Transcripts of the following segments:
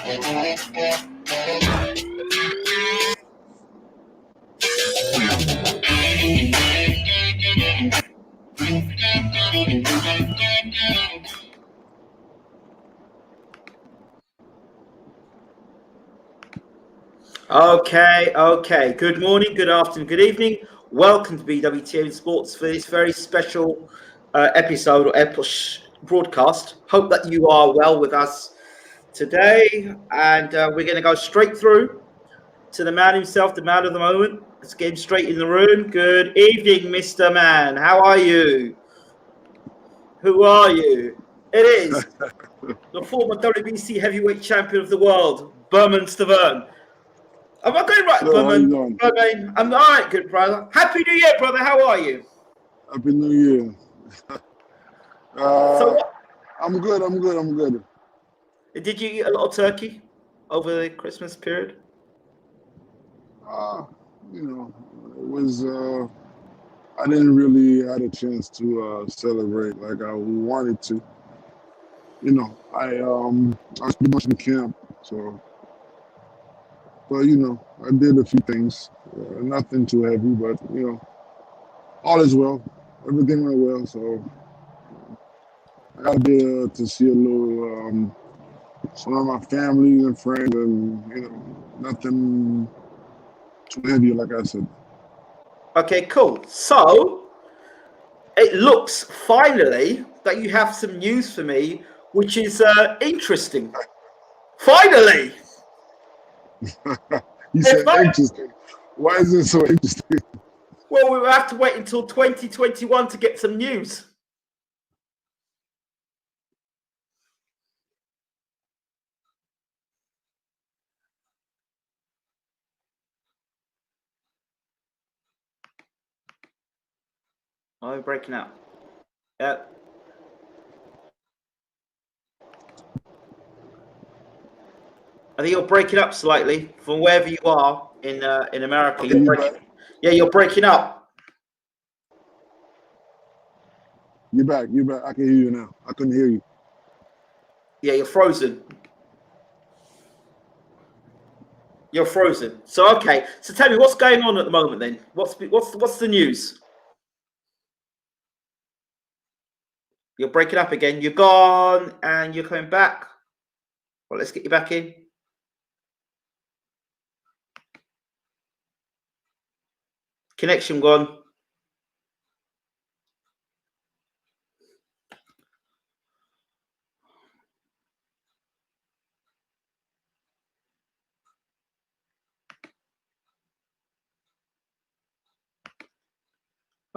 Okay. Good morning, good afternoon, good evening. Welcome to BWTM Sports for this very special episode or broadcast. Hope that you are well with us today, and we're going to go straight through to the man himself, the man of the moment. Let's get him straight in the room. Good evening, Mr. Man. How are you? Who are you? It is the former WBC heavyweight champion of the world, Bermane Stiverne. Am I going right, Bermane? I'm all right, good brother. Happy New Year, brother. How are you? Happy New Year. I'm good. Did you eat a lot of turkey over the Christmas period? It was. I didn't really had a chance to celebrate like I wanted to. I was pretty much in camp, so. But I did a few things. Nothing too heavy, but all is well. Everything went well, so I got to see a little some of my family and friends, and nothing too heavy, like I said. Okay, cool. So it looks finally that you have some news for me, which is interesting. Finally. You said interesting. Why is it so interesting? Well, we will have to wait until 2021 to get some news. Oh, we're breaking up. Yep. I think you're breaking up slightly from wherever you are in America. You're breaking up. You're back. I can hear you now. I couldn't hear you. Yeah, you're frozen. You're frozen. So okay. So tell me, what's going on at the moment then? What's the news? You're breaking up again. You're gone and you're coming back. Well, let's get you back in. Connection gone.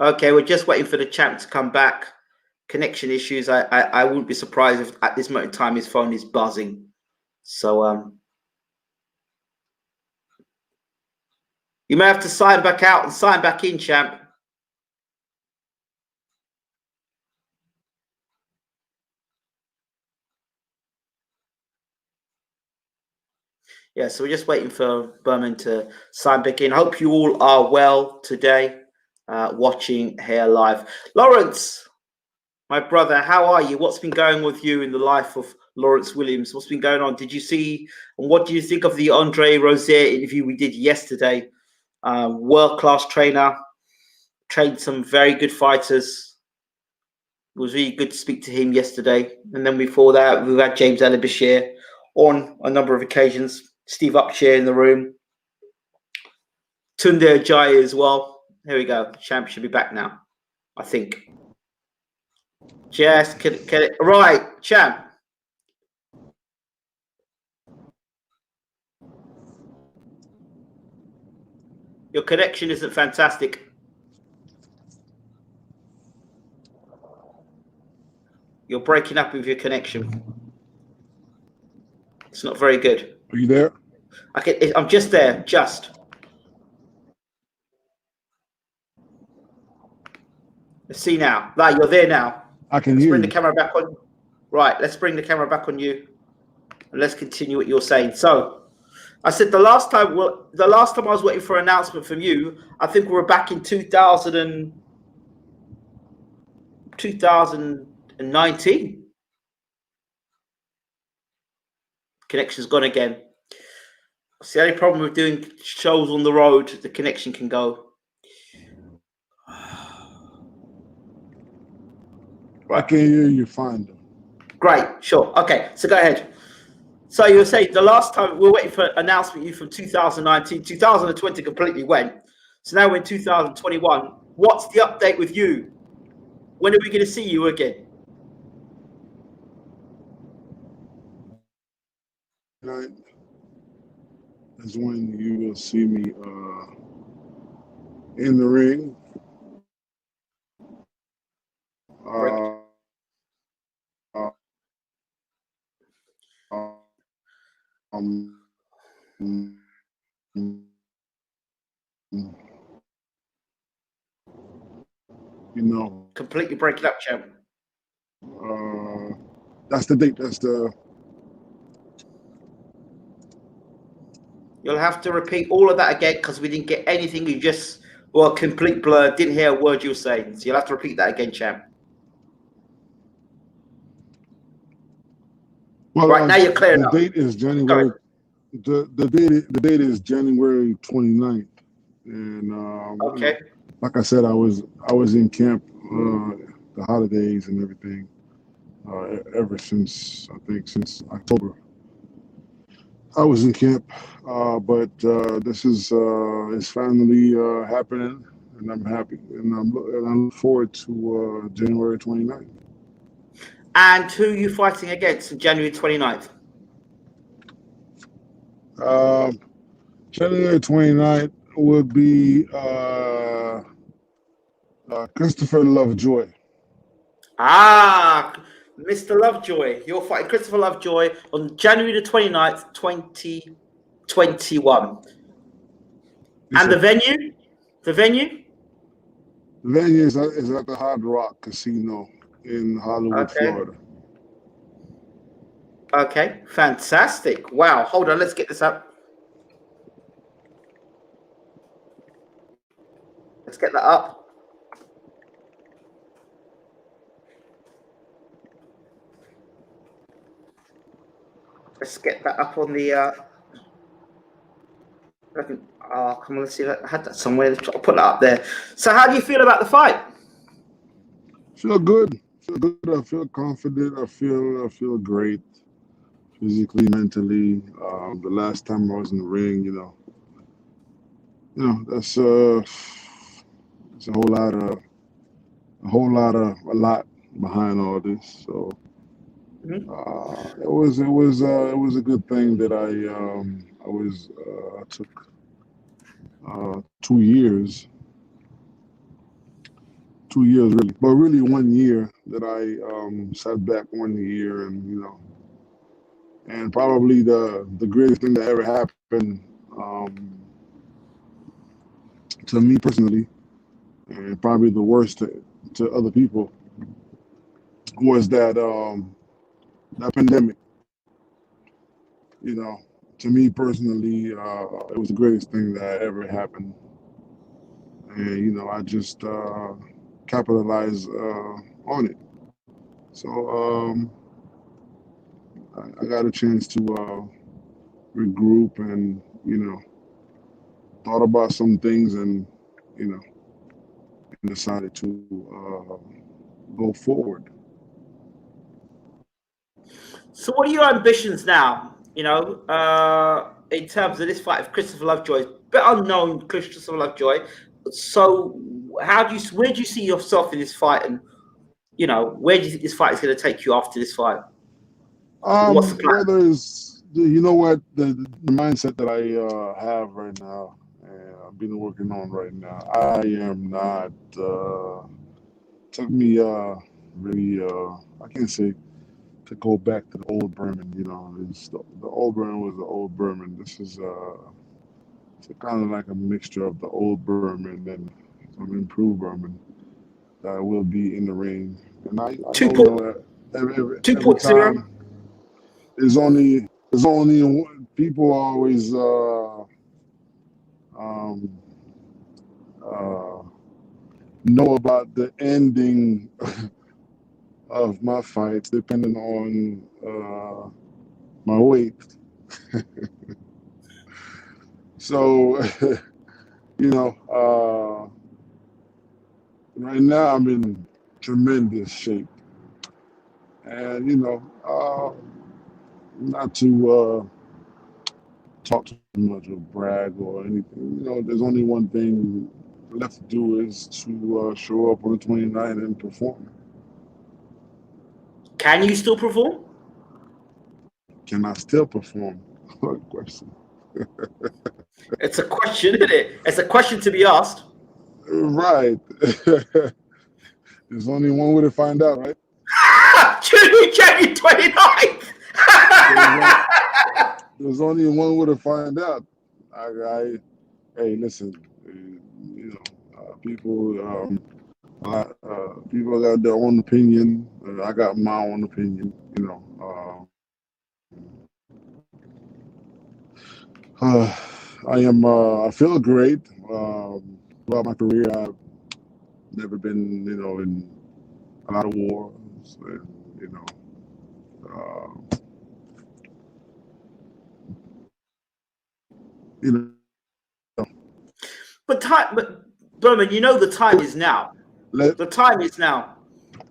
Okay, we're just waiting for the champ to come back. Connection issues. I wouldn't be surprised if at this moment in time his phone is buzzing. So you may have to sign back out and sign back in, champ. Yeah, so we're just waiting for Bermane to sign back in. Hope you all are well today, watching here live. Lawrence, my brother, how are you? What's been going with you in the life of Lawrence Williams? What's been going on? Did you see, and what do you think of the Andre Rozier interview we did yesterday? World-class trainer, trained some very good fighters. It was really good to speak to him yesterday. And then before that, we've had James Alibashir on a number of occasions. Steve Upshare in the room. Tunde Ajayi as well. Here we go. Champ should be back now, I think. Just get it right, champ. Your connection isn't fantastic. You're breaking up with your connection. It's not very good. Are you there? I'm just there, just. Let's see now. Right, you're there now. I can hear you. Bring the camera back on. Right, let's bring the camera back on you. And let's continue what you're saying. So, I said the last time I was waiting for an announcement from you, I think we were back in 2019. Connection's gone again. It's the only problem with doing shows on the road. The connection can go. I can hear you fine, though. Great, sure. Okay, so go ahead. So you were saying the last time we were waiting for announcement you from 2019, 2020 completely went. So now we're in 2021. What's the update with you? When are we going to see you again? Tonight is when you will see me in the ring. You know, Completely breaking up, champ. That's the date. That's the. You'll have to repeat all of that again because we didn't get anything. You just were a complete blur. Didn't hear a word you were saying. So you'll have to repeat that again, champ. Well, right now you're clear. The date is January. The date is January 29th, and okay. You know, like I said, I was in camp the holidays and everything ever since since October. I was in camp, but this is finally happening, and I'm happy, and I look forward to January 29th. And who are you fighting against on January 29th? January 29th would be Christopher Lovejoy. Ah, Mr. Lovejoy. You're fighting Christopher Lovejoy on January the 29th, 2021. Yes, and sir. the venue? The venue? The venue is at the Hard Rock Casino in Hollywood, Florida. Okay, fantastic. Wow, hold on, let's get this up. Let's get that up. Let's get that up on the come on, let's see. I had that somewhere. I'll put that up there. So how do you feel about the fight? Feel good. Feel good. I feel confident. I feel great. Physically, mentally. The last time I was in the ring, you know, that's it's a lot behind all this. So it was a good thing that I took 2 years. 2 years really, but really 1 year that I sat back 1 year, and you know, and probably the greatest thing that ever happened to me personally, and probably the worst to other people, was that that pandemic. You know, to me personally, it was the greatest thing that ever happened, and you know, I just capitalized on it. So I got a chance to regroup, and you know, thought about some things, and you know, and decided to go forward. So what are your ambitions now? You know, in terms of this fight of Christopher Lovejoy, a bit unknown Christopher Lovejoy. So where do you see yourself in this fight, and you know, where do you think this fight is going to take you after this fight? What's the plan? Whether it's you know what the mindset that I have right now, and I've been working on right now. I am not. Took me really. I can't say to go back to the old Berman. You know, the old Berman was the old Berman. This is it's kind of like a mixture of the old Berman and some improved Berman that will be in the ring. And I know, you know, that every 2.0. time there's only people always um, know about the ending of my fights depending on my weight. So, right now I'm in tremendous shape, and not to talk too much or brag or anything. There's only one thing left to do is to show up on the 29th and perform. Can you still perform? Can I still perform? Good question. It's a question, isn't it? It's a question to be asked. Right. There's only one way to find out, right? January 29th. There's only one way to find out. Hey, listen, people, people got their own opinion. I got my own opinion. I feel great. Throughout my career, I've never been, in a lot of wars. Uh, you know, But Berman, the time is now. The time is now.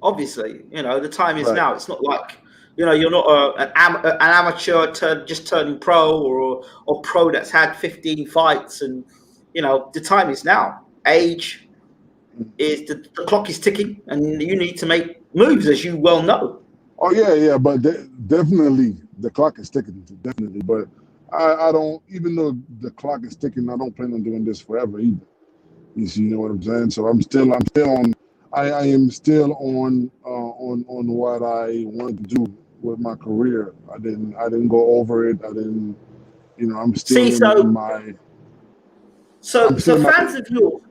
Obviously, the time is right. now. It's not like you're not an amateur just turning pro or pro that's had 15 fights, and the time is now. Age is the clock is ticking, and you need to make moves, as you well know. Oh yeah, but definitely the clock is ticking, definitely. But I don't, even though the clock is ticking, I don't plan on doing this forever either. You know what I'm saying? So I'm still on. I am still on what I wanted to do with my career. I didn't go over it. I didn't. I'm still in my. So fans of yours,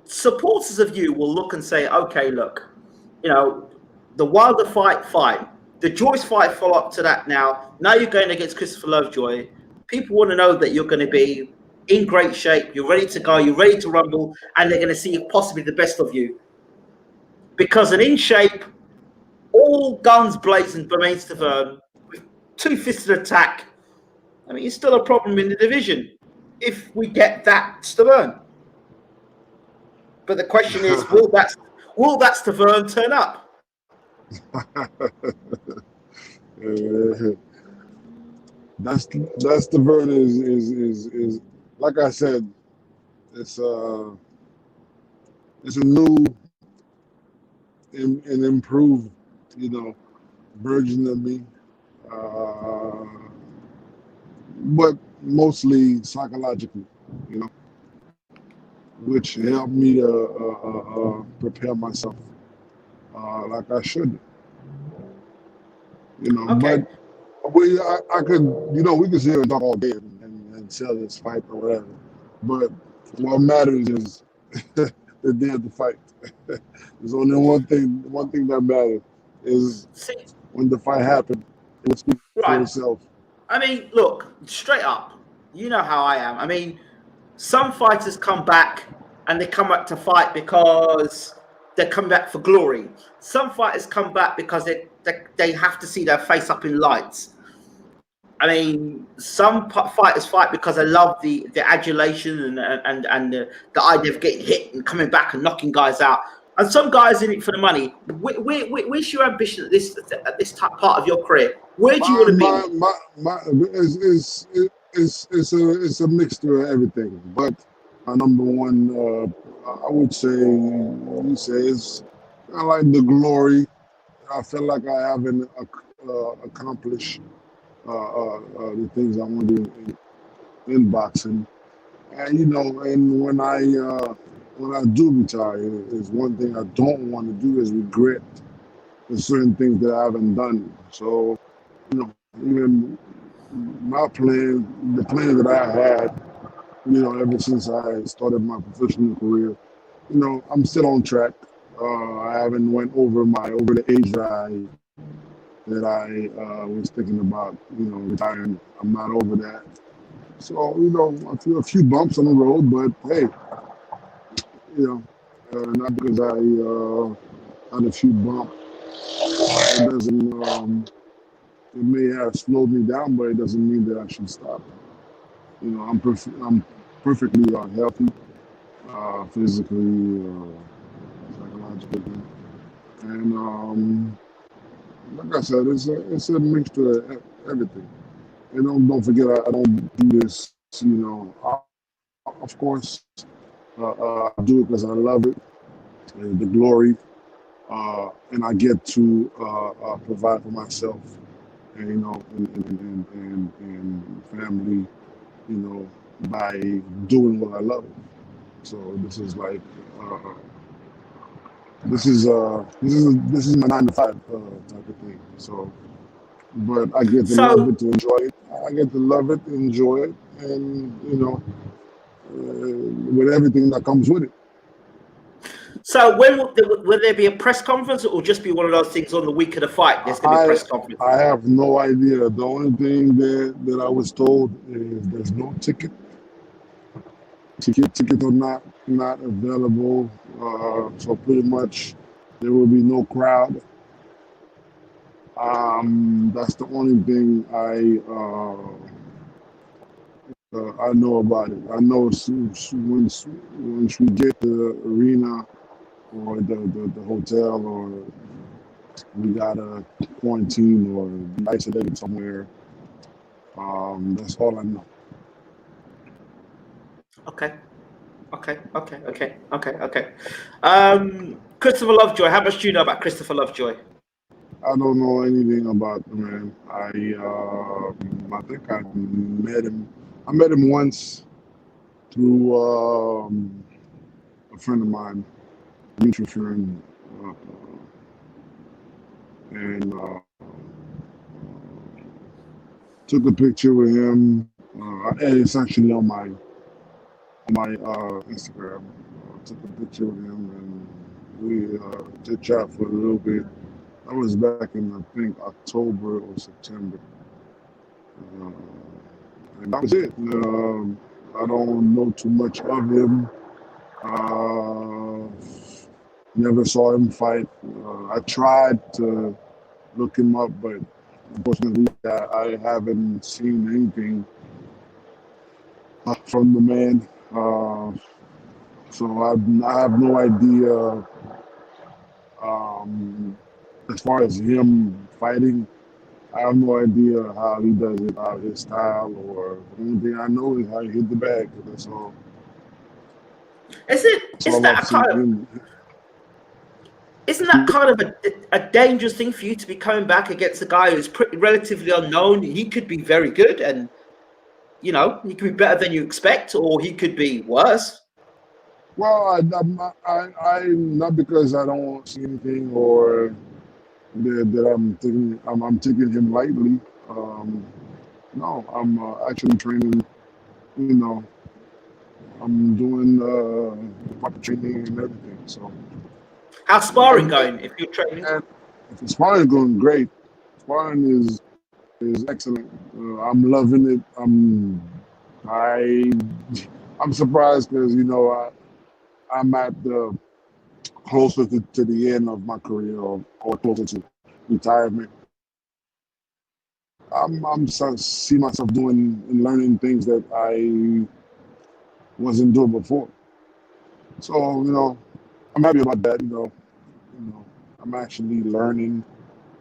supporters of you will look and say, okay, look, the Wilder fight, fine. The Joyce fight follow up to that now. Now you're going against Christopher Lovejoy. People want to know that you're going to be in great shape. You're ready to go. You're ready to rumble. And they're going to see possibly the best of you. Because an in shape, all guns blazing Bermane Stiverne with two-fisted attack, I mean, it's still a problem in the division if we get that Stiverne. But the question is, will that Stiverne turn up? That's the burn is like I said, it's a new and improved version of me, but mostly psychologically, which helped me to prepare myself like I should, Okay. But I could, we could sit here and talk all day and sell this fight or whatever. But what matters is the day of the fight. There's only one thing that matters is when the fight happened, it would speak for itself. I mean, look, straight up, you know how I am. I mean, some fighters come back and they come back to fight because they're coming back for glory. Some fighters come back because they have to see their face up in lights. I mean, some fighters fight because they love the adulation and the idea of getting hit and coming back and knocking guys out. And some guys in it for the money. Where's your ambition at this part of your career? Where do you want to be? It's a mixture of everything. But my number one, I would say, is I like the glory. I feel like I haven't accomplished the things I want to do in boxing. And and when I do retire, is one thing I don't want to do is regret the certain things that I haven't done. So, even the plan that I had, ever since I started my professional career, I'm still on track. I haven't went over the age that I was thinking about, retiring. I'm not over that. So, I feel a few bumps on the road, but hey, not because I had a few bumps, it doesn't It may have slowed me down, but it doesn't mean that I should stop. You know, I'm perfectly healthy, physically, psychologically, and like I said, it's a mixture of everything. And don't forget, I don't do this. You know, of course, I do it because I love it, the glory, and I get to provide for myself, and you know, and family, you know, by doing what I love. So this is like uh, this is my 9 to 5 type of thing. So, but I get to love So it, to enjoy it. I get to love it, enjoy it, and you know, with everything that comes with it. So when will there be a press conference, or will just be one of those things on the week of the fight? There's going to be a I press conference. I have no idea. The only thing that I was told is there's no ticket. Tickets are not available. So pretty much there will be no crowd. That's the only thing I know about it. I know once we get the arena or the hotel, or we gotta quarantine or be isolated somewhere. That's all I know. Okay. Okay. Christopher Lovejoy. How much do you know about Christopher Lovejoy? I don't know anything about the man. I think I met him. I met him once through a friend of mine, a mutual friend, uh, and took a picture with him. And it's actually on my Instagram. Took a picture with him, and we did chat for a little bit. That was back in, I think, October or September. Uh, and that was it. I don't know too much of him. Uh, Never saw him fight. I tried to look him up, but unfortunately, I haven't seen anything from the man. So I have no idea, um, as far as him fighting. I have no idea how he does it, how his style, or the only thing I know is how he hit the bag. That's all. Is it? That's Is all I've that a seen kind of? him. Isn't that kind of a dangerous thing for you to be coming back against a guy who's pretty relatively unknown? He could be very good, and you know he could be better than you expect, or he could be worse. Well, I'm not because I don't see anything or that I'm taking him lightly. Um, no, I'm actually training. You know, I'm doing proper training and everything. So, How's sparring and, going? If you're training, and the sparring is going great. Sparring is excellent. I'm loving it. I I'm surprised because you know I'm at the closer to the end of my career, or closer to retirement. See myself doing and learning things that I wasn't doing before. So you know, I'm happy about that. I'm actually learning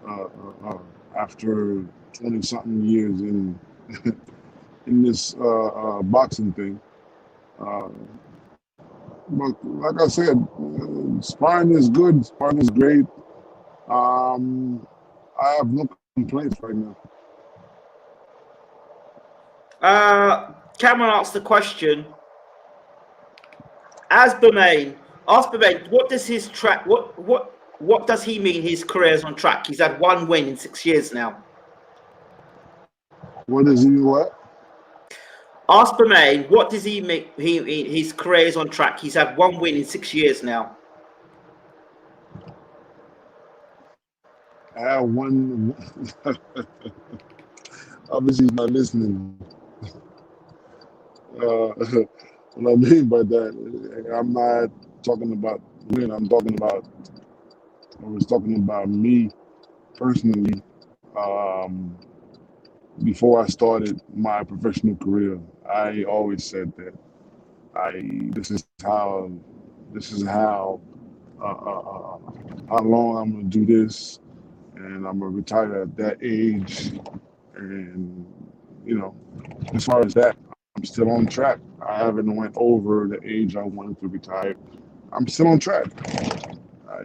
uh, uh, uh, after 20 something years in in this boxing thing. Uh, but like I said, sparring is good. Sparring is great. Um, I have no complaints right now. Cameron asked the question. As Bermane, ask Bermane, what does his track? What does he mean? His career is on track. He's had one win in 6 years now. What is he? What? Ask Bermane, what does he mean? His career is on track. He's had one win in 6 years now. I have one. Obviously, he's not listening. What I mean by that, I'm not talking about win. I was talking about me personally. Before I started my professional career, I always said that this is how long I'm gonna do this, and I'm gonna retire at that age. And as far as that, I'm still on track. I haven't went over the age I wanted to retire. I'm still on track.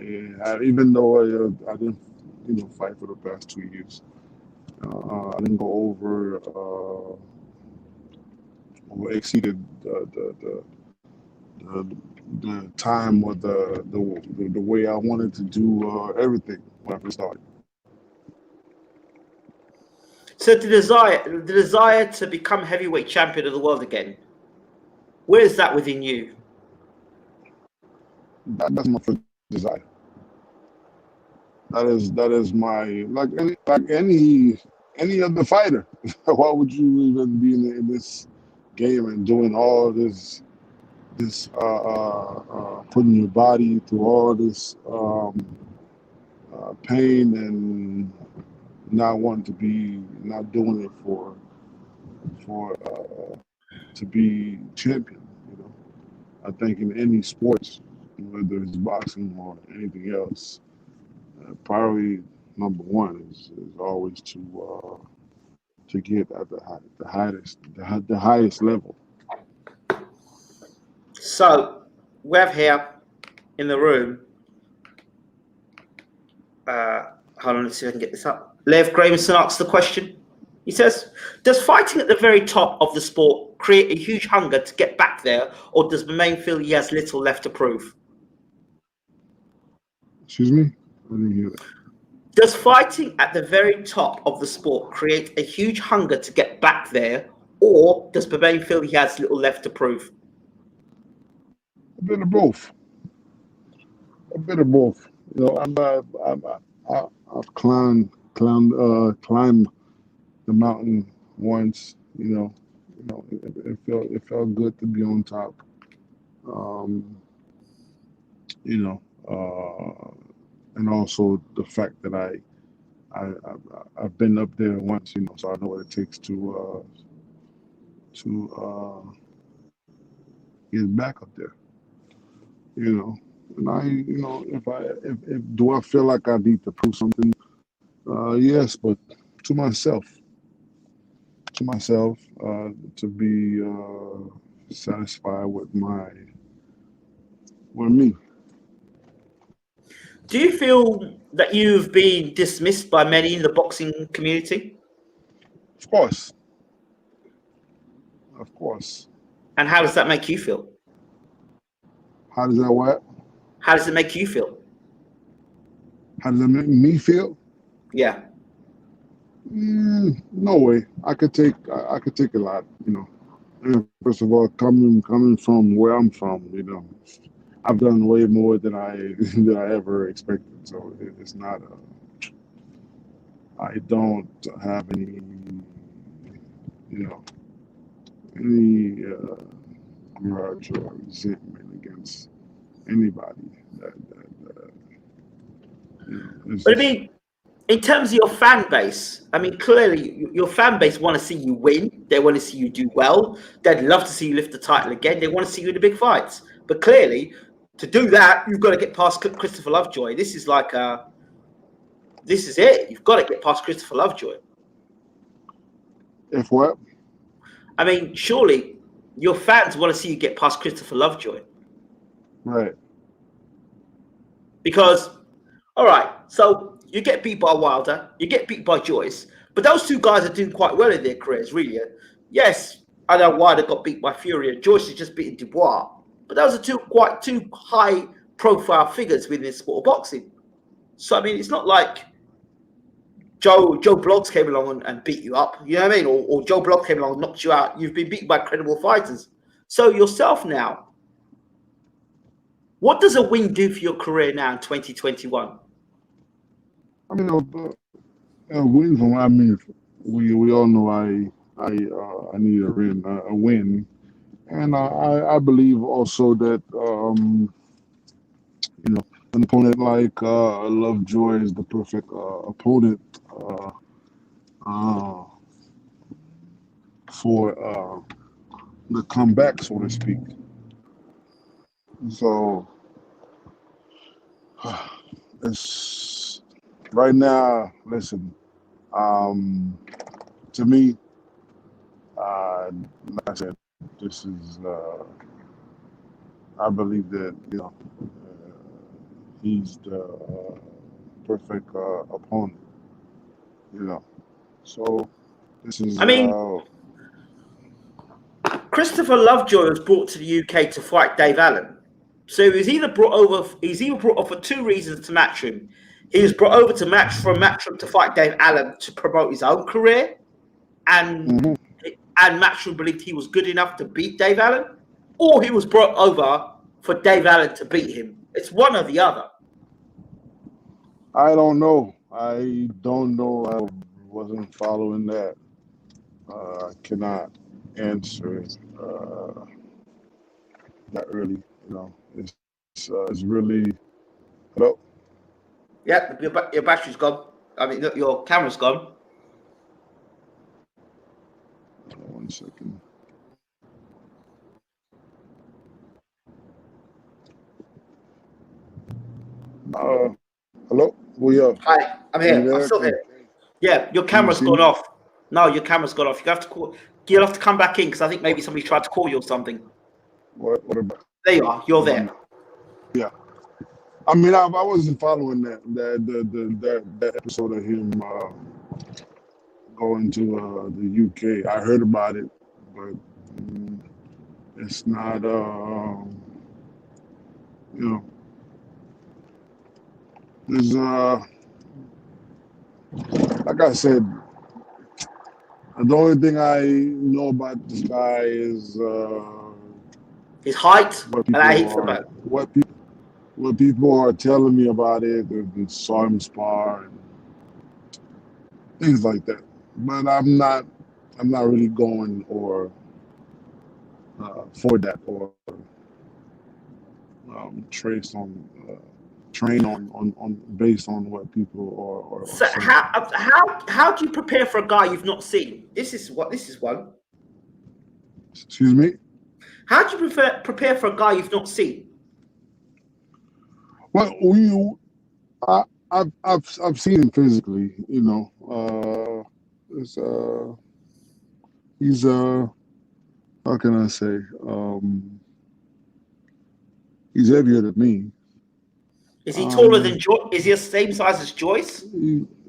Even though I didn't fight for the past 2 years, I didn't go over or exceeded the, the time or the way I wanted to do everything when I first started. So the desire to become heavyweight champion of the world again, where is that within you? That's my first desire. That is my like any other fighter. Why would you even be in this game and doing all this putting your body through all this pain and not wanting to be not doing it for to be champion. I think in any sports, whether it's boxing or anything else, priority number one is always to get at the highest level. So we have here in the room. Hold on, let's see if I can get this up. Lev Grahamson asks the question. He says, does fighting at the very top of the sport create a huge hunger to get back there, or does Bermane feel he has little left to prove? Excuse me? I didn't hear that. Does fighting at the very top of the sport create a huge hunger to get back there, or does Bermane feel he has little left to prove? A bit of both. A bit of both. I've climbed the mountain once. It felt good to be on top. And also the fact that I've been up there once. So I know what it takes to get back up there. And if do I feel like I need to prove something? Yes, but to myself, to be satisfied with me. Do you feel that you've been dismissed by many in the boxing community? Of course. Of course. And how does that make you feel? How does that what? How does it make you feel? How does it make me feel? Yeah. No way. I could take a lot. First of all, coming from where I'm from, I've done way more than I ever expected. So it's not I don't have any grudge or resentment against anybody. But I mean, in terms of your fan base, I mean, clearly your fan base want to see you win. They want to see you do well. They'd love to see you lift the title again. They want to see you in the big fights. But clearly, to do that, you've got to get past Christopher Lovejoy. This is like this is it. You've got to get past Christopher Lovejoy. If what? I mean, surely your fans want to see you get past Christopher Lovejoy. Right. Because, all right, so you get beat by Wilder, you get beat by Joyce, but those two guys are doing quite well in their careers, really. Yes, I know Wilder got beat by Fury and Joyce has just beaten Dubois, but those are two high-profile figures within the sport of boxing. So, I mean, it's not like Joe Bloggs came along and beat you up, you know what I mean? Or Joe Bloggs came along and knocked you out. You've been beaten by credible fighters. So yourself now, what does a win do for your career now in 2021? I mean, win from what I mean. We all know I need a win, and I believe also that an opponent like Lovejoy is the perfect opponent uh, for the comeback, so to speak. So it's right now. Listen, um, to me, like I said, this is. I believe that he's the perfect opponent. You know, so this is. I mean, Christopher Lovejoy was brought to the UK to fight Dave Allen. So he was either brought over. He's either brought over for two reasons to Matchroom. He was brought over to Matchroom to fight Dave Allen to promote his own career, and Mhm. Matchroom believed he was good enough to beat Dave Allen, or he was brought over for Dave Allen to beat him. It's one or the other. I don't know. I don't know. I wasn't following that. I cannot answer it that early. It's really. Hello. Yeah, your battery's gone. I mean, your camera's gone. 1 second. Hello. Hi, I'm Are you here. I'm there? still here. Yeah, your Can you camera's see gone me? off. No, your camera's gone off. You have to call. You'll have to come back in because I think maybe somebody tried to call you or something. What about? There you are. You're there. Yeah. I mean, I wasn't following that episode of him going to the UK. I heard about it, but it's not. You know, there's like I said, the only thing I know about this guy is His height, what and I people hate are about. what people are telling me about it. They saw him spar and things like that. But I'm not really going or for that or trace on train on based on what people are So saying. how do you prepare for a guy you've not seen? This is one. Excuse me. How do you prepare for a guy you've not seen? Well, I, I've seen him physically. It's, he's how can I say? He's heavier than me. Is he taller than Um, Joyce? Is he the same size as Joyce?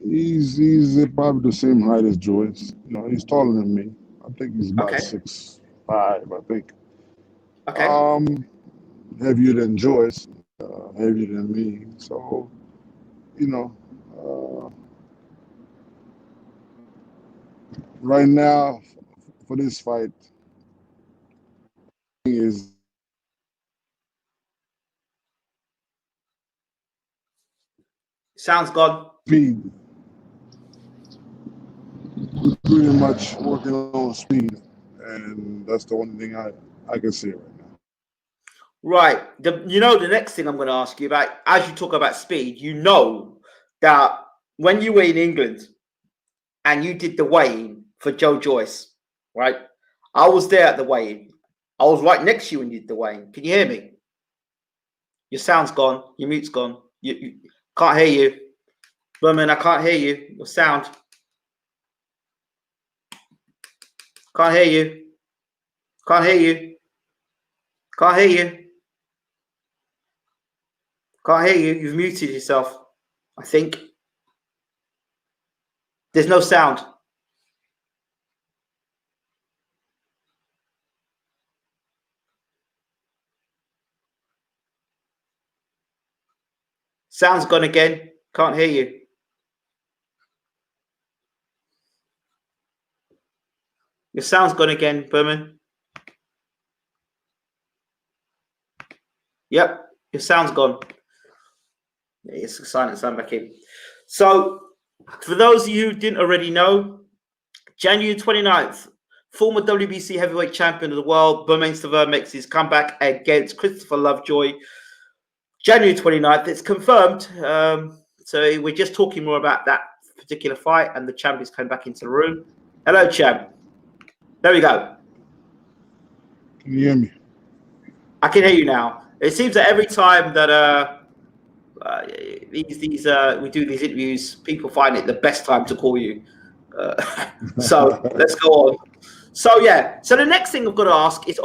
he's probably the same height as Joyce. He's taller than me. I think he's about Okay. 6'5". I think. Okay. Um, Heavier than Joyce, heavier than me. So you know, uh, right now for this fight is Sounds gone. speed. Pretty much working on speed, and that's the only thing I can see right now. Right. The next thing I'm going to ask you about, as you talk about speed, that when you were in England and you did the weigh-in for Joe Joyce, right? I was there at the weigh-in. I was right next to you when you did the weigh-in. Can you hear me? Your sound's gone. Your mute's gone. You can't hear you. Berman, I can't hear you. Your sound. Can't hear you. Can't hear you. Can't hear you. Can't hear you. You've muted yourself. I think. There's no sound. Sound's gone again. Can't hear you. Your sound's gone again, Berman. Yep, your sound's gone. It's a silent sound back in. So, for those of you who didn't already know, January 29th, former WBC heavyweight champion of the world, Bermane Stiverne makes his comeback against Christopher Lovejoy. January 29th, it's confirmed. So we're just talking more about that particular fight, and the champ is coming back into the room. Hello, champ. There we go. Can you hear me? I can hear you now. It seems that every time that we do these interviews, people find it the best time to call you. So let's go on. So yeah. So the next thing I've got to ask is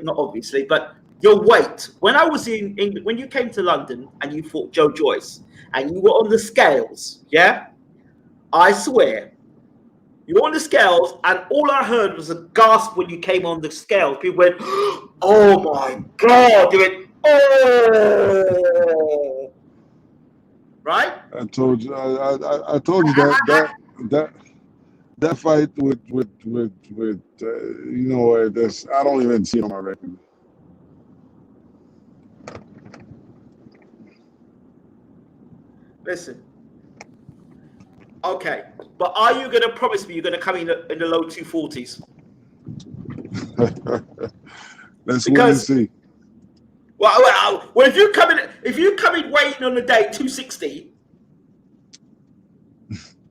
not obviously, but your weight. When I was in England, when you came to London and you fought Joe Joyce and you were on the scales, yeah, I swear, you were on the scales, and all I heard was a gasp when you came on the scales. People went, "Oh my God!" They went, "Oh." Right? I told you. I told you that fight with you know, that's, I don't even see it on my record. Listen. Okay, but are you going to promise me you're going to come in the low 240s? Let's wait and see. Well, if you come in weighing on the day 260,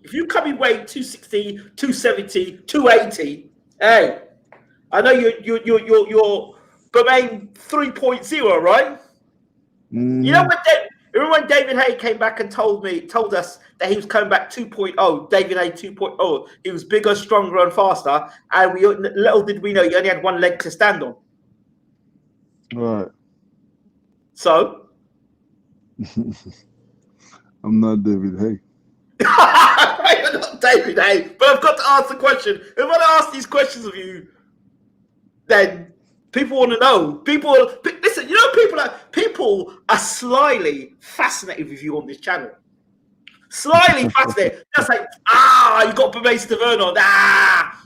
if you come in weighing 260, 270, 280, hey, I know you're Bermane 3.0, right? Mm-hmm. You know remember when David Haye came back and told us that he was coming back 2.0, David Haye 2.0. He was bigger, stronger, and faster. And little did we know he only had one leg to stand on. Right. So? I'm not David Haye. You're not David Haye. But I've got to ask the question. If I ask these questions of you, then people want to know. Listen, you know, people are slyly fascinated with you on this channel. Slyly fascinated. Just like, you got Bermane Stiverne on.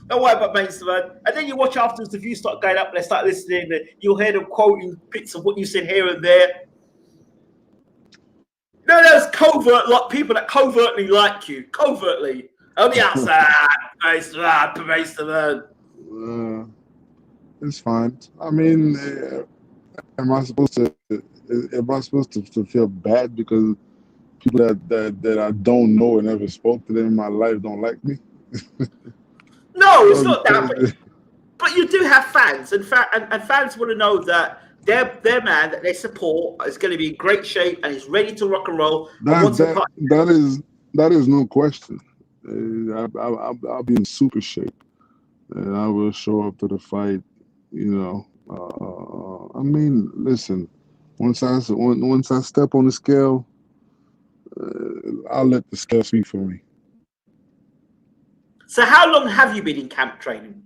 Don't worry about Bermane Stiverne. And then you watch afterwards, the views start going up, they start listening, and you'll hear them quoting bits of what you said here and there. You know, there's people that covertly like you. Covertly. On the outside, Bermane Stiverne. It's fine. I mean, am I supposed to feel bad because people that I don't know and never spoke to them in my life don't like me? No, it's not that. But you do have fans, and fans want to know that their man that they support is going to be in great shape and is ready to rock and roll. That is no question. I'll be in super shape, and I will show up to the fight. You know, I mean, listen. Once I step on the scale, I'll let the scale speak for me. So, how long have you been in camp training?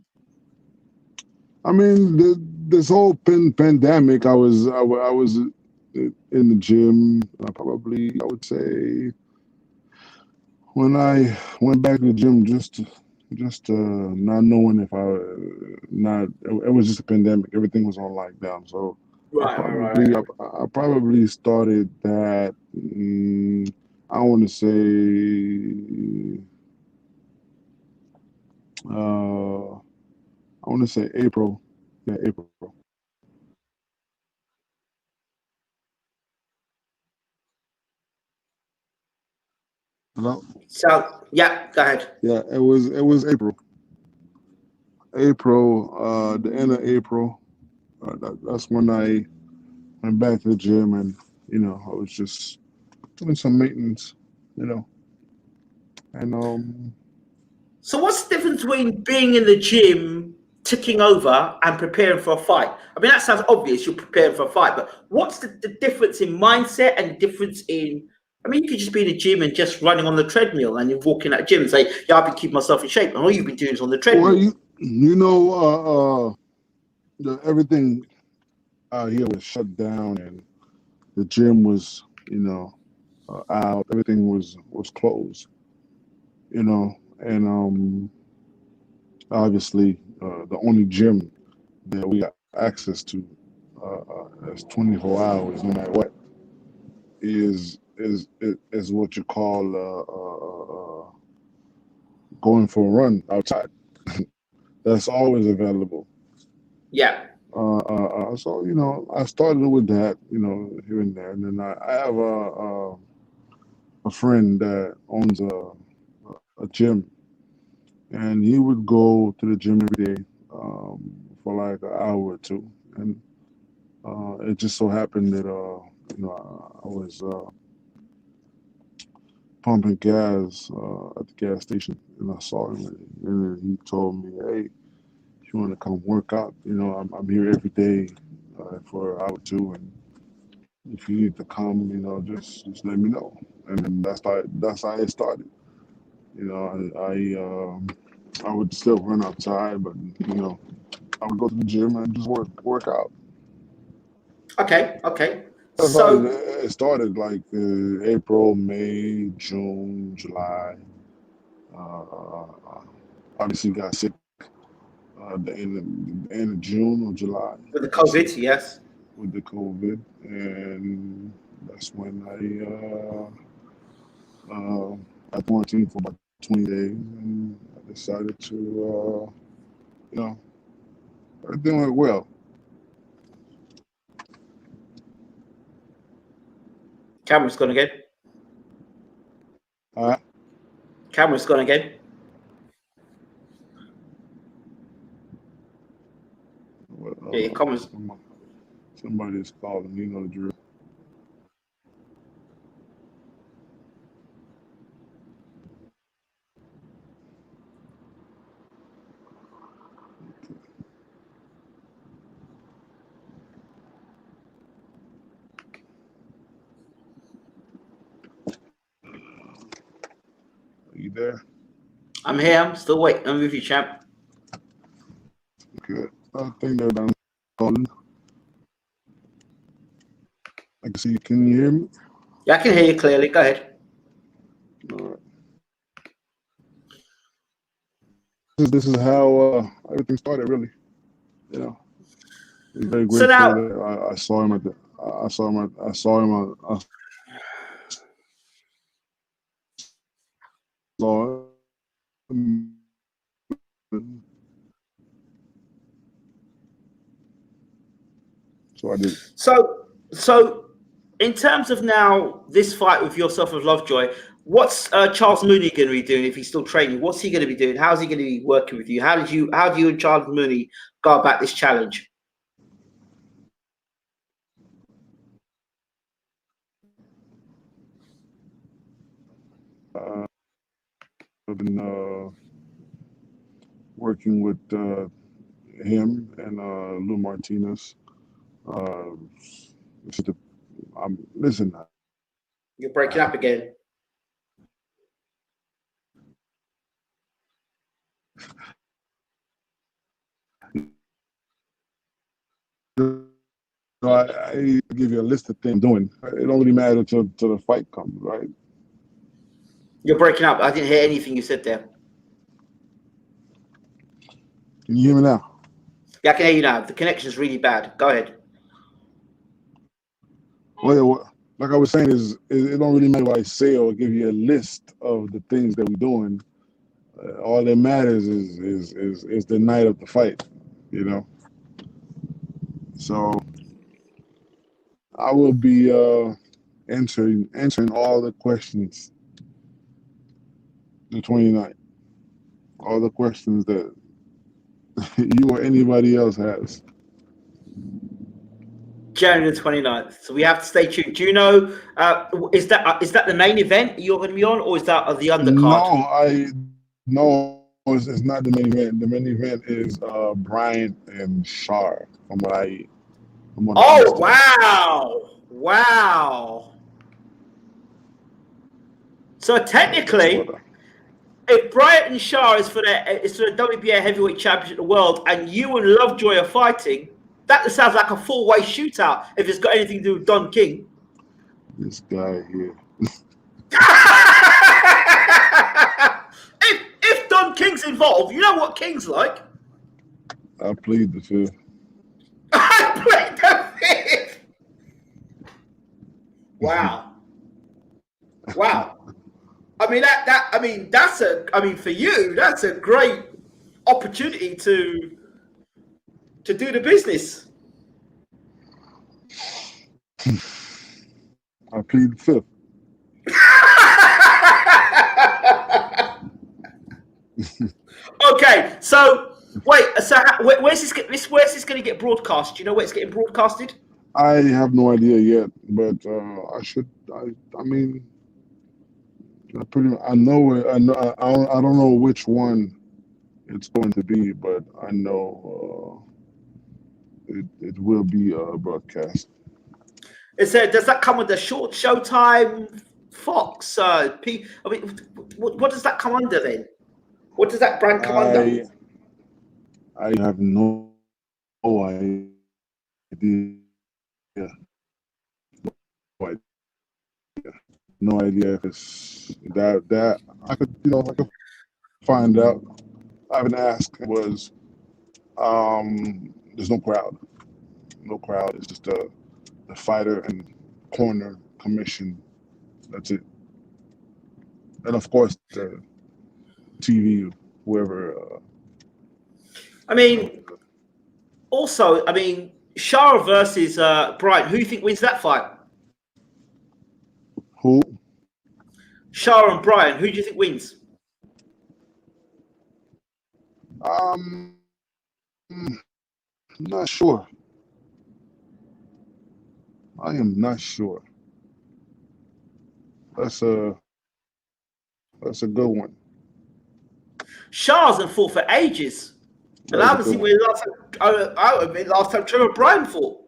I mean, this whole pandemic, I was in the gym. Probably, I would say, when I went back to the gym, just not knowing if it was just a pandemic. Everything was on lockdown, so I probably started that. I want to say April. Yeah, April. Hello? So, yeah, go ahead. Yeah, it was April. The end of April. That's when I went back to the gym, and you know, I was just doing some maintenance, you know, and So, what's the difference between being in the gym, ticking over, and preparing for a fight? I mean, that sounds obvious. You're preparing for a fight, but what's the difference in mindset and difference in? I mean, you could just be in the gym and just running on the treadmill, and you're walking at the gym and say, "Yeah, I've been keeping myself in shape," and all you've been doing is on the treadmill. Well, you know, everything out here was shut down, and the gym was, you know, out. Everything was closed, you know, and obviously the only gym that we got access to that's 24 hours, no matter what, is what you call going for a run outside. That's always available. Yeah. So you know, I started with that, you know, here and there, and then I have a friend that owns a a gym, and he would go to the gym every day for like an hour or two, and it just so happened that I was pumping gas at the gas station, and I saw him, and then he told me, "Hey, if you want to come work out, I'm here every day for an hour or two, and if you need to come, just let me know." And then that's how it started. I would still run outside, but I would go to the gym and just work out. Okay, okay. That's how So it started, like April, May, June, July. Uh, Obviously, got sick the end of June or July. with the Got sick COVID, yes. with the COVID, and that's when I quarantined for about 20 days, and I decided to, you know, everything went well. Camera's gone again. Uh, Camera's gone again. Yeah, your comments. Somebody's calling. You know the drill. Are you there? I'm here. I'm still waiting. I'm with you, champ. Good. I think they're done calling. I can see. Can you hear me? Yeah, I can hear you clearly. Go ahead. All right. This is how everything started, really. You know, I'm very So grateful now, that I saw him at the. I saw him. I saw him. So I did. so in terms of now this fight with yourself with Lovejoy, what's Charles Mooney going to be doing if he's still training? What's he going to be doing? How's he going to be working with you? How do you and Charles Mooney go about this challenge? I've been working with him and Lou Martinez. Uh, this is the, listen. You're breaking up again. I give you a list of things I'm doing. It don't really matter till the fight comes, right? You're breaking up. I didn't hear anything you said there. Can you hear me now? Yeah, I can hear you now. The connection's really bad. Go ahead. Well, like I was saying, it don't really matter what I say or give you a list of the things that we're doing. All that matters is the night of the fight, you know. So I will be answering all the questions the 29th, all the questions that you or anybody else has. January the 29th. So we have to stay tuned. Do you know, is that the main event you're going to be on, or is that the undercard? No, it's not the main event. The main event is BRYAN and CHARR, from what I Oh, understand. wow. Wow. So So that's what. technically, if Bryant and Shah is for the WBA heavyweight championship of the world, and you and Lovejoy are fighting, that sounds like a four-way shootout if it's got anything to do with Don King. This guy here. if Don King's involved, you know what King's like. I plead the fifth. I played the fifth. Wow. Wow. I mean for you, that's a great opportunity to do the business. I plead the fifth. Okay, so wait, so where's this going to get broadcast? Do you know where it's getting broadcasted? I have no idea yet, but I should. I mean, I know it. I don't know which one it's going to be, but I know it will be broadcast. Does that come with the short Showtime, Fox? I mean, what does that come under then? What does that brand come under? I have no idea. No idea if it's that I could I could find out. I haven't asked. It was there's no crowd. No crowd. It's just the fighter and corner commission. That's it. And of course the TV, whoever. I mean, also, I mean, CHARR versus BRYAN. Who do you think wins that fight? Who? CHARR and BRYAN. Who do you think wins? Not sure. I am not sure. That's a good one. CHARR's been fought for ages, and I haven't seen when last time. I admit last time Trevor Bryan fought.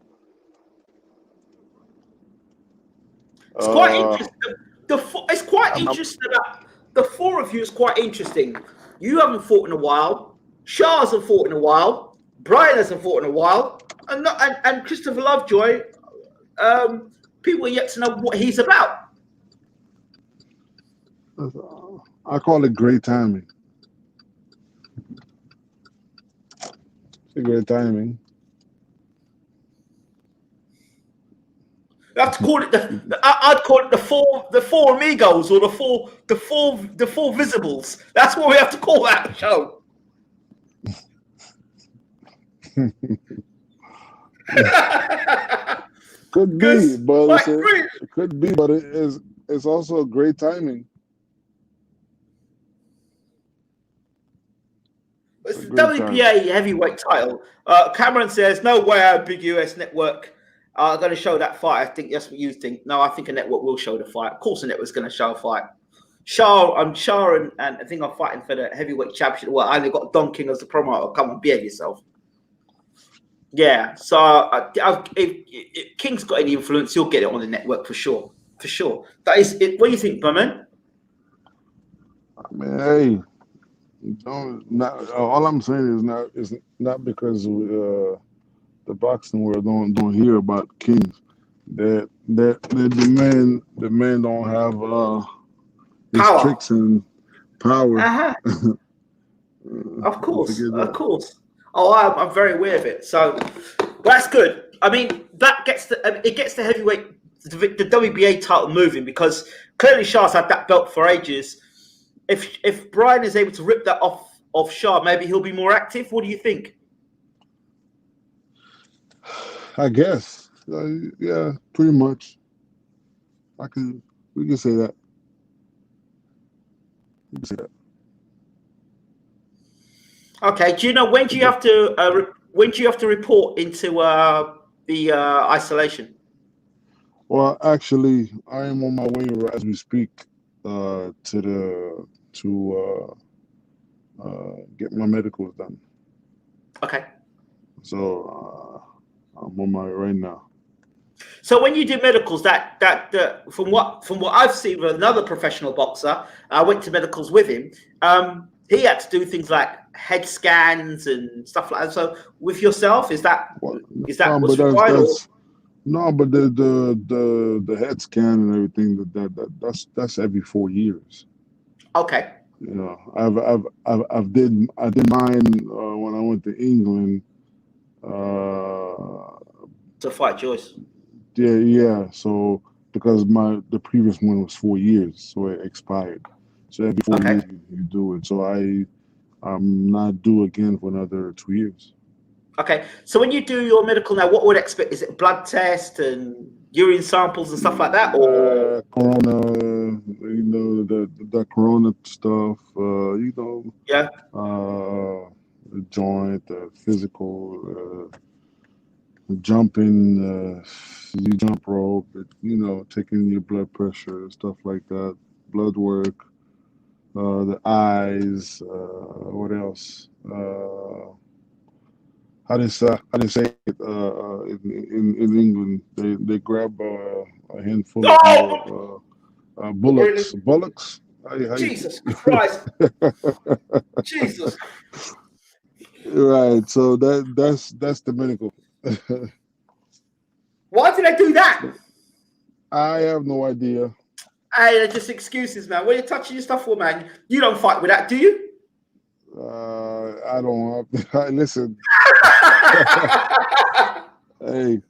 It's quite interesting. It's quite interesting about the four of you. Is quite interesting. You haven't fought in a while. CHARR hasn't fought in a while. BRYAN hasn't fought in a while, and Christopher Lovejoy. People are yet to know what he's about. I call it great timing. It's great timing. You have to call it I'd call it the four amigos or the four visibles. That's what we have to call that show. Could be, but it could be, but it's also great timing. It's the WBA heavyweight title. Cameron says, "No way, our big US network are going to show that fight." I think that's what you think. No, I think a network will show the fight. Of course, a network's going to show a fight. CHARR and I think I'm fighting for the heavyweight championship. Well, I only got Don King as the promoter. Come on, behave yourself. Yeah, so if King's got any influence, he'll get it on the network for sure. For sure. That is it. What do you think, Bermane? I mean, hey, all I'm saying is not because the boxing world don't hear about Kings. That the man don't have his Power. tricks and power. Of course. Oh, I'm very aware of it. So that's good. I mean, that gets the heavyweight, the WBA title moving, because clearly CHARR's had that belt for ages. If BRYAN is able to rip that off CHARR, maybe he'll be more active. What do you think? I guess, yeah, pretty much. We can say that. Okay. Do you know when do you have to report into the isolation? Well, actually, I am on my way as we speak to get my medicals done. Okay. So I'm on my way right now. So when you do medicals, from what I've seen with another professional boxer, I went to medicals with him. He had to do things like head scans and stuff like that. So with yourself, is that what's required? No, but the head scan and everything that's every 4 years. Okay. You know, I did mine when I went to England. To fight Joyce. Yeah. So because the previous one was 4 years, so it expired. So every 4 years you do it. So I'm not due again for another 2 years. Okay, so when you do your medical now, what would expect? Is it blood test and urine samples and stuff like that, or Corona, you know, the Corona stuff, you know, yeah? the joint, physical, jumping, you jump rope, you know, taking your blood pressure, stuff like that, blood work, the eyes, what else? How they say it in England? They grab a handful of Oh, your really? bullocks. Jesus Christ! Jesus! Right. So that's the medical. Why did I do that? I have no idea. Hey, they're just excuses, man. When you're touching your stuff for, man, you don't fight with that, do you? I don't listen. Hey,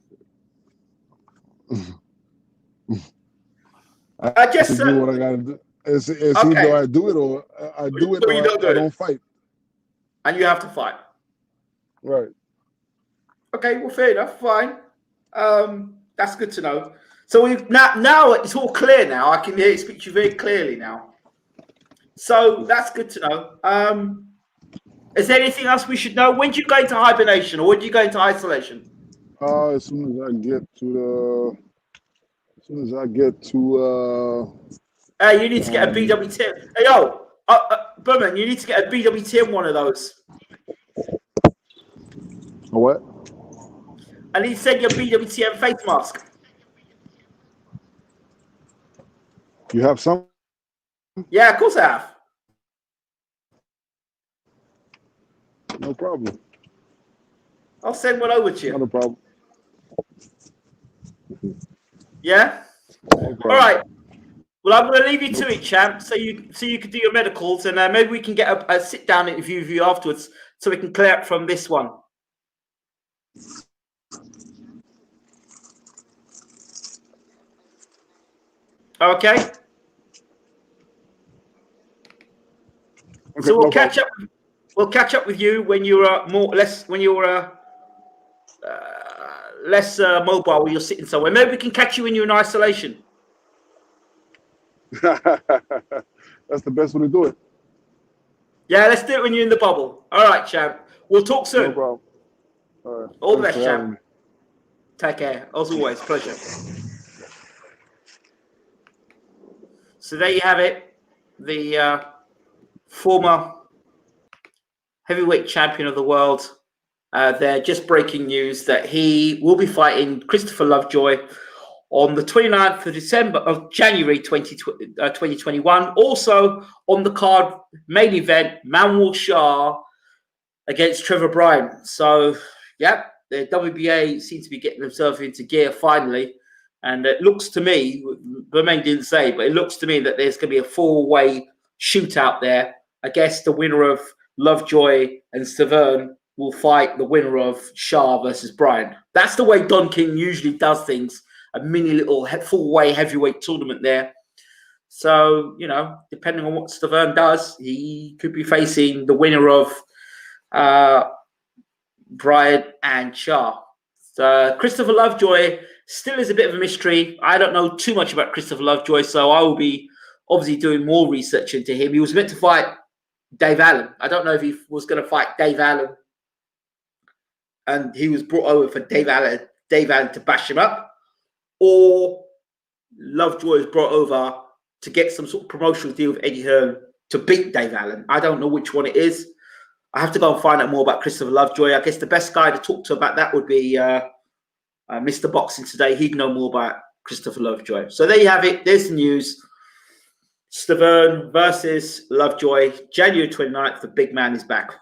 I I have just to do what I gotta do. It's either okay. I do it or I do it Or you don't do or I it, don't fight. and you have to fight. Right. Okay, well, fair enough. Fine. That's good to know. So we now it's all clear. Now I can hear you speak to you very clearly now. So that's good to know. Is there anything else we should know? When do you go into hibernation, or when do you go into isolation? As soon as I get to as soon as I get to You need to get a BWTM. Hey, yo, Berman, you need to get a BWTM one of those. what? I need to send you a BWTM face mask. You have some? Yeah, of course I have. No problem. I'll send one over to Not you. a problem. Yeah? No problem. All right. Well, I'm going to leave you to it, champ, so you can do your medicals, and maybe we can get a sit-down interview with you afterwards so we can clear up from this one. Okay? So we'll catch up. We'll catch up with you when you're less mobile, when you're sitting somewhere. Maybe we can catch you when you're in isolation. That's the best way to do it. Yeah, let's do it when you're in the bubble. All right, champ. We'll talk soon. No problem. All right. All the Thanks best, for having champ. me. Take care. As always, pleasure. So there you have it. The former heavyweight champion of the world. They're just breaking news that he will be fighting Christopher Lovejoy on the 29th of January 2021. Also on the card, main event, MANUEL CHARR against Trevor BRYAN. So, yeah, the WBA seems to be getting themselves into gear finally. And it looks to me, Bermane didn't say, but it looks to me that there's going to be a four-way shootout there. I guess the winner of Lovejoy and Stiverne will fight the winner of CHARR versus BRYAN. That's the way Don King usually does things. A mini little full-way heavyweight tournament there. So, you know, depending on what Stiverne does, he could be facing the winner of BRYAN and CHARR. So Christopher Lovejoy still is a bit of a mystery. I don't know too much about Christopher Lovejoy, so I will be obviously doing more research into him. He was meant to fight Dave Allen. I don't know if he was going to fight Dave Allen, and he was brought over for Dave Allen to bash him up, or Lovejoy was brought over to get some sort of promotional deal with Eddie Hearn to beat Dave Allen. I don't know which one it is. I have to go and find out more about Christopher Lovejoy. I guess the best guy to talk to about that would be Mr. Boxing Today. He'd know more about Christopher Lovejoy. So there you have it. There's the news. Stiverne versus Lovejoy, January 29th. The big man is back.